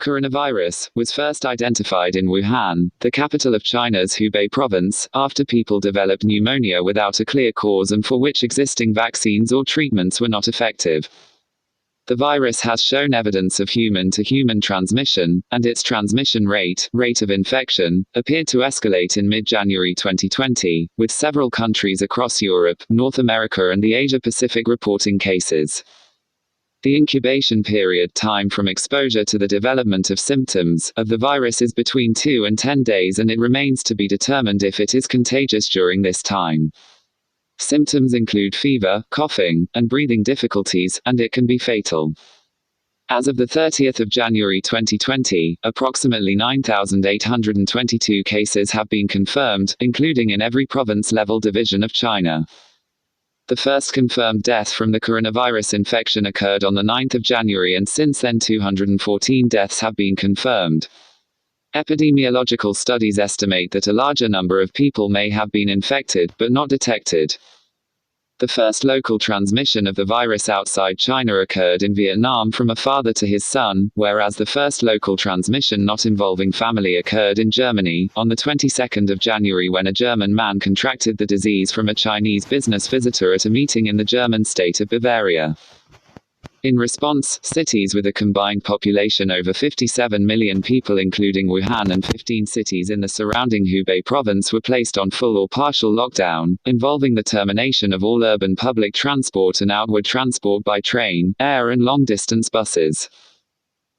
Coronavirus was first identified in Wuhan, the capital of China's Hubei province, after people developed pneumonia without a clear cause and for which existing vaccines or treatments were not effective. The virus has shown evidence of human-to-human transmission, and its transmission rate of infection, appeared to escalate in mid-January 2020, with several countries across Europe, North America and the Asia-Pacific reporting cases. The incubation period time from exposure to the development of symptoms of the virus is between 2 and 10 days, and it remains to be determined if it is contagious during this time. Symptoms include fever, coughing, and breathing difficulties, and it can be fatal. As of the 30th of January 2020, approximately 9,822 cases have been confirmed, including in every province-level division of China. The first confirmed death from the coronavirus infection occurred on the 9th of January, and since then 214 deaths have been confirmed. Epidemiological studies estimate that a larger number of people may have been infected, but not detected. The first local transmission of the virus outside China occurred in Vietnam from a father to his son, whereas the first local transmission not involving family occurred in Germany, on the 22nd of January when a German man contracted the disease from a Chinese business visitor at a meeting in the German state of Bavaria. In response, cities with a combined population over 57 million people, including Wuhan and 15 cities in the surrounding Hubei province, were placed on full or partial lockdown, involving the termination of all urban public transport and outward transport by train, air and long-distance buses.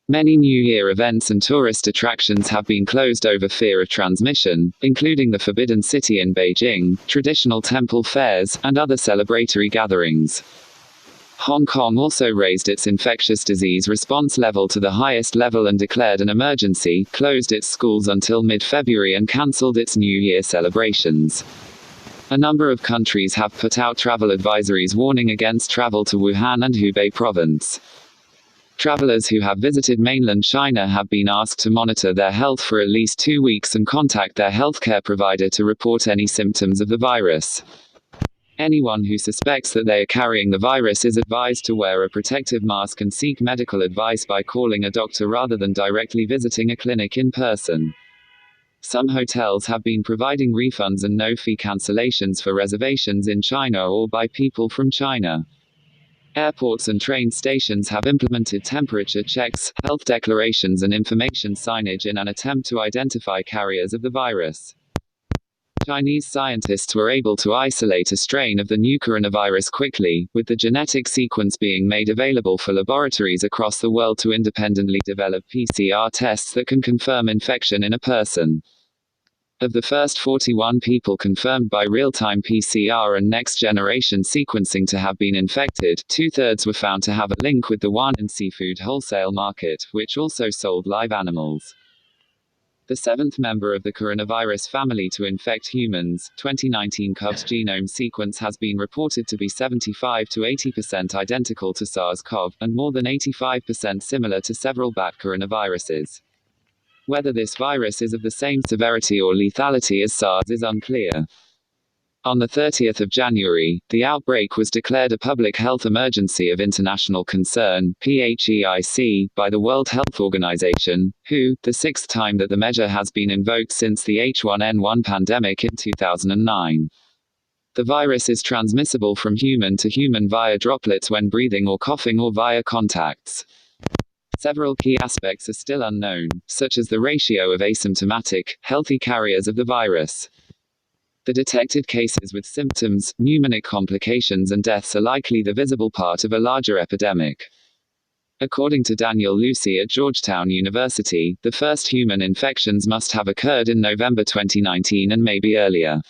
Many New Year events and tourist attractions have been closed over fear of transmission, including the Forbidden City in Beijing, traditional temple fairs, and other celebratory gatherings. Hong Kong also raised its infectious disease response level to the highest level and declared an emergency, closed its schools until mid-February and cancelled its New Year celebrations. A number of countries have put out travel advisories warning against travel to Wuhan and Hubei province. Travelers who have visited mainland China have been asked to monitor their health for at least 2 weeks and contact their healthcare provider to report any symptoms of the virus. Anyone who suspects that they are carrying the virus is advised to wear a protective mask and seek medical advice by calling a doctor rather than directly visiting a clinic in person. Some hotels have been providing refunds and no-fee cancellations for reservations in China or by people from China. Airports and train stations have implemented temperature checks, health declarations and information signage in an attempt to identify carriers of the virus. Chinese scientists were able to isolate a strain of the new coronavirus quickly, with the genetic sequence being made available for laboratories across the world to independently develop PCR tests that can confirm infection in a person. Of the first 41 people confirmed by real-time PCR and next-generation sequencing to have been infected, 2/3 were found to have a link with the Wuhan seafood wholesale market, which also sold live animals. The seventh member of the coronavirus family to infect humans, 2019 cub's genome sequence has been reported to be 75 to 80% identical to SARS-CoV, and more than 85% similar to several bat coronaviruses. Whether this virus is of the same severity or lethality as SARS is unclear. On the 30th of January, the outbreak was declared a public health emergency of international concern (PHEIC) by the World Health Organization, WHO, the sixth time that the measure has been invoked since the H1N1 pandemic in 2009. The virus is transmissible from human to human via droplets when breathing or coughing or via contacts. Several key aspects are still unknown, such as the ratio of asymptomatic, healthy carriers of the virus. The detected cases with symptoms, pneumonic complications and deaths are likely the visible part of a larger epidemic. According to Daniel Lucy at Georgetown University, the first human infections must have occurred in November 2019 and maybe earlier.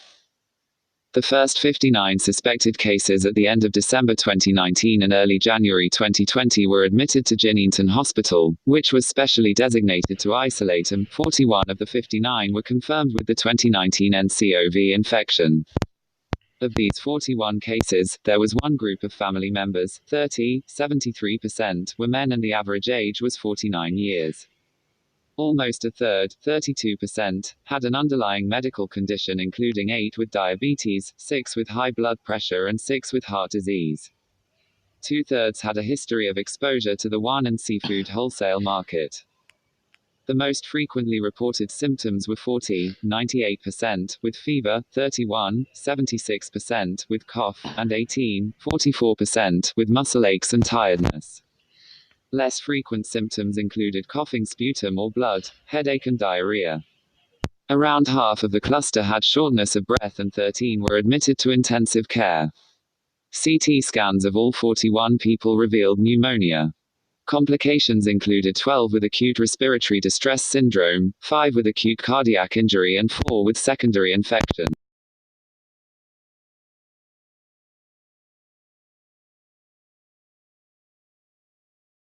The first 59 suspected cases at the end of December 2019 and early January 2020 were admitted to Jinnington Hospital, which was specially designated to isolate, and 41 of the 59 were confirmed with the 2019 nCoV infection. Of these 41 cases, there was one group of family members, 73%, were men and the average age was 49 years. Almost a third, 32%, had an underlying medical condition, including 8 with diabetes, 6 with high blood pressure and 6 with heart disease. 2/3 had a history of exposure to the Wuhan seafood wholesale market. The most frequently reported symptoms were 40, 98%, with fever, 31, 76%, with cough, and 18, 44%, with muscle aches and tiredness. Less frequent symptoms included coughing sputum or blood, headache and diarrhea. Around half of the cluster had shortness of breath and 13 were admitted to intensive care. CT scans of all 41 people revealed pneumonia. Complications included 12 with acute respiratory distress syndrome, 5 with acute cardiac injury and 4 with secondary infection.